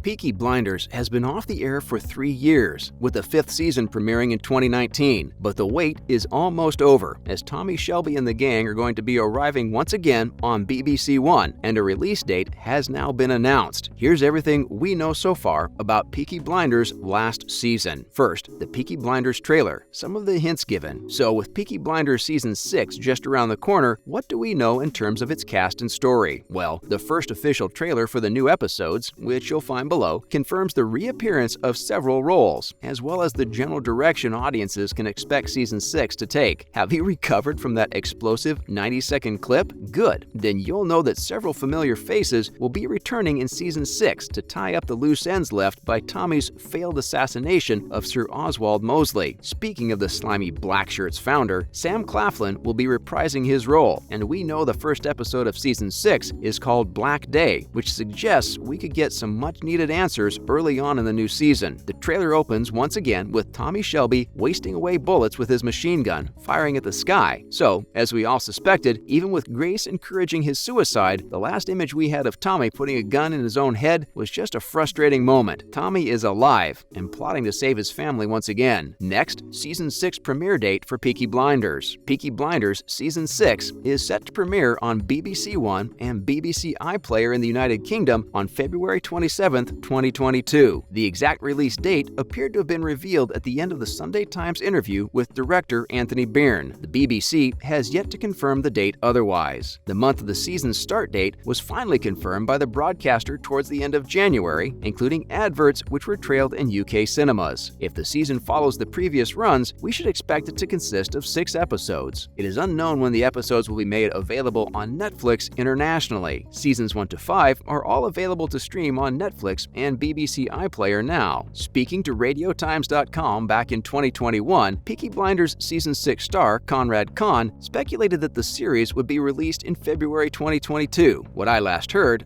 Peaky Blinders has been off the air for 3 years, with the 5th season premiering in 2019. But the wait is almost over, as Tommy, Shelby, and the gang are going to be arriving once again on BBC One, and a release date has now been announced. Here's everything we know so far about Peaky Blinders' last season. First, the Peaky Blinders trailer, some of the hints given. So with Peaky Blinders Season 6 just around the corner, what do we know in terms of its cast and story? Well, the first official trailer for the new episodes, which you'll find below, confirms the reappearance of several roles, as well as the general direction audiences can expect Season 6 to take. Have you recovered from that explosive 90-second clip? Good. Then you'll know that several familiar faces will be returning in Season 6 to tie up the loose ends left by Tommy's failed assassination of Sir Oswald Mosley. Speaking of the slimy Blackshirts founder, Sam Claflin will be reprising his role, and we know the first episode of Season 6 is called Black Day, which suggests we could get some much-needed answers early on in the new season. The trailer opens once again with Tommy Shelby wasting away bullets with his machine gun, firing at the sky. So, as we all suspected, even with Grace encouraging his suicide, the last image we had of Tommy putting a gun in his own head was just a frustrating moment. Tommy is alive and plotting to save his family once again. Next, Season 6 premiere date for Peaky Blinders. Peaky Blinders Season 6 is set to premiere on BBC One and BBC iPlayer in the United Kingdom on February 27, 2022. The exact release date appeared to have been revealed at the end of the Sunday Times interview with director Anthony Byrne. The BBC has yet to confirm the date otherwise. The month of the season's start date was finally confirmed by the broadcaster towards the end of January, including adverts which were trailed in UK cinemas. If the season follows the previous runs, we should expect it to consist of 6 episodes. It is unknown when the episodes will be made available on Netflix internationally. Seasons 1 to 5 are all available to stream on Netflix and BBC iPlayer now. Speaking to RadioTimes.com back in 2021, Peaky Blinders Season 6 star Conrad Kahn speculated that the series would be released in February 2022. What I last heard,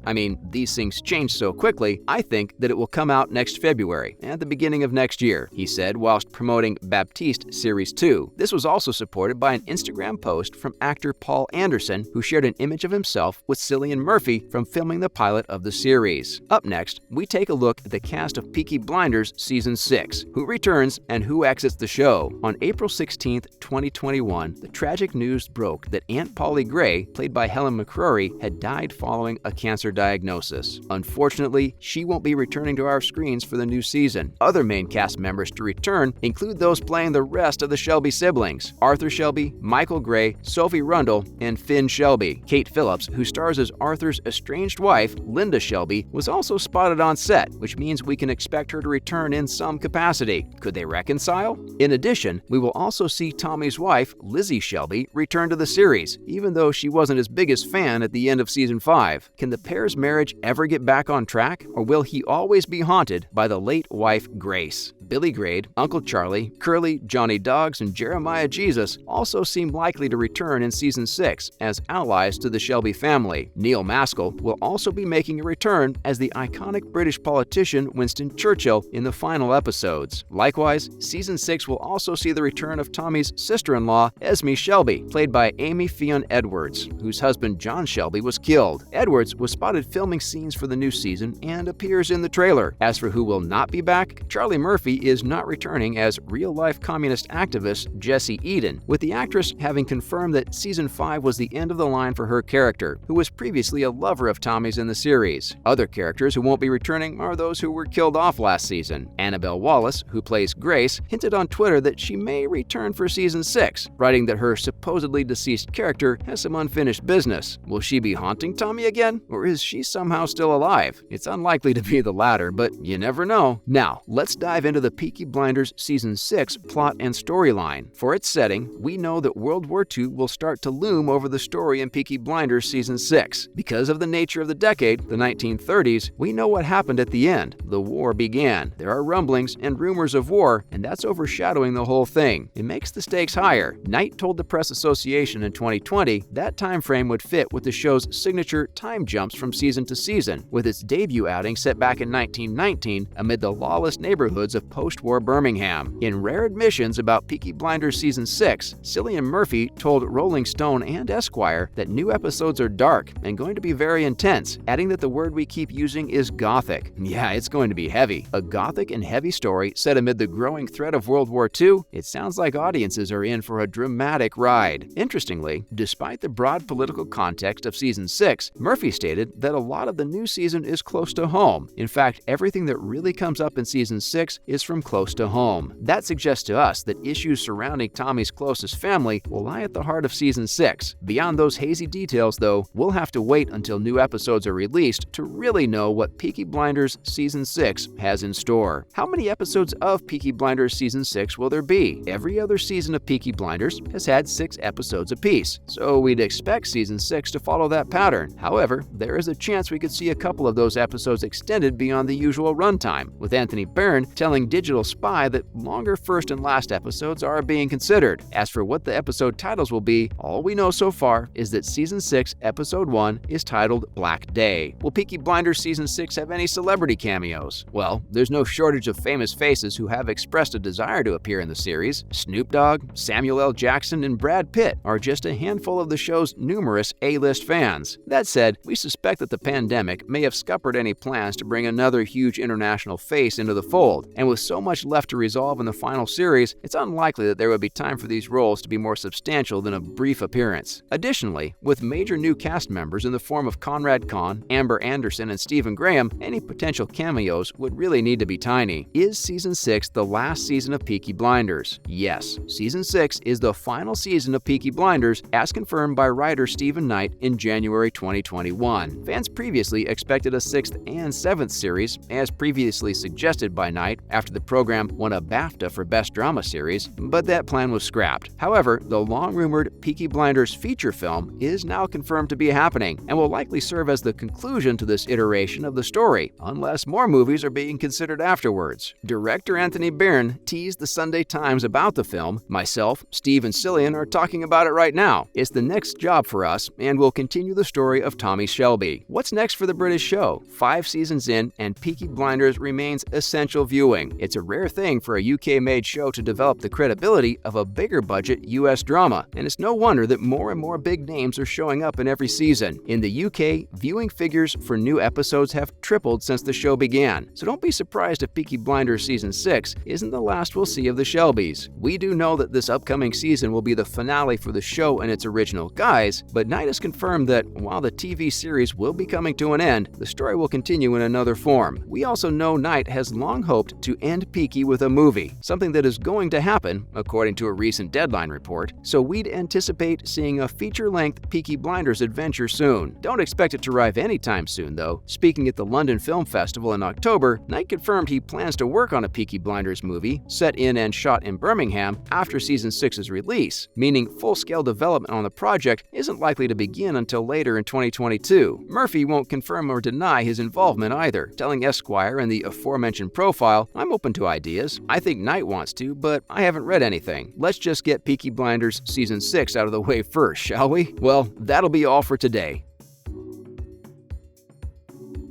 these things change so quickly, I think that it will come out next February, at the beginning of next year, he said whilst promoting Baptiste Series 2. This was also supported by an Instagram post from actor Paul Anderson, who shared an image of himself with Cillian Murphy from filming the pilot of the series. Up next, we take a look at the cast of Peaky Blinders Season 6, who returns and who exits the show. On April 16, 2021, the tragic news broke that Aunt Polly Gray, played by Helen McCrory, had died following a cancer diagnosis. Unfortunately, she won't be returning to our screens for the new season. Other main cast members to return include those playing the rest of the Shelby siblings: Arthur Shelby, Michael Gray, Sophie Rundle, and Finn Shelby. Kate Phillips, who stars as Arthur's estranged wife, Linda Shelby, was also spotted on set, which means we can expect her to return in some capacity. Could they reconcile? In addition, we will also see Tommy's wife, Lizzie Shelby, return to the series, even though she wasn't his biggest fan at the end of Season 5. Can the pair's marriage ever get back on track, or will he always be haunted by the late wife, Grace? Billy Grade, Uncle Charlie, Curly, Johnny Dogs, and Jeremiah Jesus also seem likely to return in Season 6 as allies to the Shelby family. Neil Maskell will also be making a return as the iconic British politician Winston Churchill in the final episodes. Likewise, Season 6 will also see the return of Tommy's sister-in-law, Esme Shelby, played by Amy Fionn Edwards, whose husband John Shelby was killed. Edwards was spotted filming scenes for the new season and appears in the trailer. As for who will not be back, Charlie Murphy is not returning as real-life communist activist Jesse Eden, with the actress having confirmed that Season 5 was the end of the line for her character, who was previously a lover of Tommy's in the series. Other characters who won't be returning are those who were killed off last season. Annabelle Wallace, who plays Grace, hinted on Twitter that she may return for Season 6, writing that her supposedly deceased character has some unfinished business. Will she be haunting Tommy again, or is she somehow still alive? It's unlikely to be the latter, but you never know. Now, let's dive into the Peaky Blinders Season 6 plot and storyline. For its setting, we know that World War II will start to loom over the story in Peaky Blinders Season 6. Because of the nature of the decade, the 1930s, we know what happened at the end. The war began. There are rumblings and rumors of war, and that's overshadowing the whole thing. It makes the stakes higher. Knight told the Press Association in 2020 that time frame would fit with the show's signature time jumps from season to season, with its debut outing set back in 1919 amid the lawless neighborhoods of post-war Birmingham. In rare admissions about Peaky Blinders Season 6, Cillian Murphy told Rolling Stone and Esquire that new episodes are dark and going to be very intense, adding that the word we keep using is gothic. Yeah, it's going to be heavy. A gothic and heavy story set amid the growing threat of World War II, it sounds like audiences are in for a dramatic ride. Interestingly, despite the broad political context of Season 6, Murphy stated that a lot of the new season is close to home. In fact, everything that really comes up in Season 6 is from close to home. That suggests to us that issues surrounding Tommy's closest family will lie at the heart of Season 6. Beyond those hazy details, though, we'll have to wait until new episodes are released to really know what Peaky Blinders Season 6 has in store. How many episodes of Peaky Blinders Season 6 will there be? Every other season of Peaky Blinders has had 6 episodes apiece, so we'd expect Season 6 to follow that pattern. However, there is a chance we could see a couple of those episodes extended beyond the usual runtime, with Anthony Byrne telling Digital Spy that longer first and last episodes are being considered. As for what the episode titles will be, all we know so far is that Season 6, Episode 1 is titled Black Day. Will Peaky Blinders Season 6 have any celebrity cameos? Well, there's no shortage of famous faces who have expressed a desire to appear in the series. Snoop Dogg, Samuel L. Jackson, and Brad Pitt are just a handful of the show's numerous A-list fans. That said, we suspect that the pandemic may have scuppered any plans to bring another huge international face into the fold, and with so much left to resolve in the final series, it's unlikely that there would be time for these roles to be more substantial than a brief appearance. Additionally, with major new cast members in the form of Conrad Kahn, Amber Anderson, and Stephen Graham, any potential cameos would really need to be tiny. Is Season 6 the last season of Peaky Blinders? Yes, Season 6 is the final season of Peaky Blinders, as confirmed by writer Stephen Knight in January 2021. Fans previously expected a 6th and 7th series, as previously suggested by Knight after the program won a BAFTA for Best Drama Series, but that plan was scrapped. However, the long-rumored Peaky Blinders feature film is now confirmed to be happening and will likely serve as the conclusion to this iteration of the story, unless more movies are being considered afterwards. Director Anthony Byrne teased the Sunday Times about the film. Myself, Steve, and Cillian are talking about it right now. It's the next job for us, and we'll continue the story of Tommy Shelby. What's next for the British show? 5 seasons in, and Peaky Blinders remains essential viewing. It's a rare thing for a UK-made show to develop the credibility of a bigger-budget US drama, and it's no wonder that more and more big names are showing up in every season. In the UK, viewing figures for new episodes have tripled since the show began, so don't be surprised if Peaky Blinders Season 6 isn't the last we'll see of the Shelbys. We do know that this upcoming season will be the finale for the show and its original guys, but Knight has confirmed that while the TV series will be coming to an end, the story will continue in another form. We also know Knight has long hoped to end Peaky with a movie, something that is going to happen, according to a recent Deadline report, so we'd anticipate seeing a feature-length Peaky Blinders adventure soon. Don't expect it to arrive anytime soon, though. Speaking at the London Film Festival in October, Knight confirmed he plans to work on a Peaky Blinders movie set in and shot in Birmingham after Season 6's release, meaning full-scale development on the project isn't likely to begin until later in 2022. Murphy won't confirm or deny his involvement either, telling Esquire in the aforementioned profile, "I'm open to ideas. I think Knight wants to, but I haven't read anything. Let's just get Peaky Blinders Season 6 out of the way first, shall we?" Well, that'll be all for today.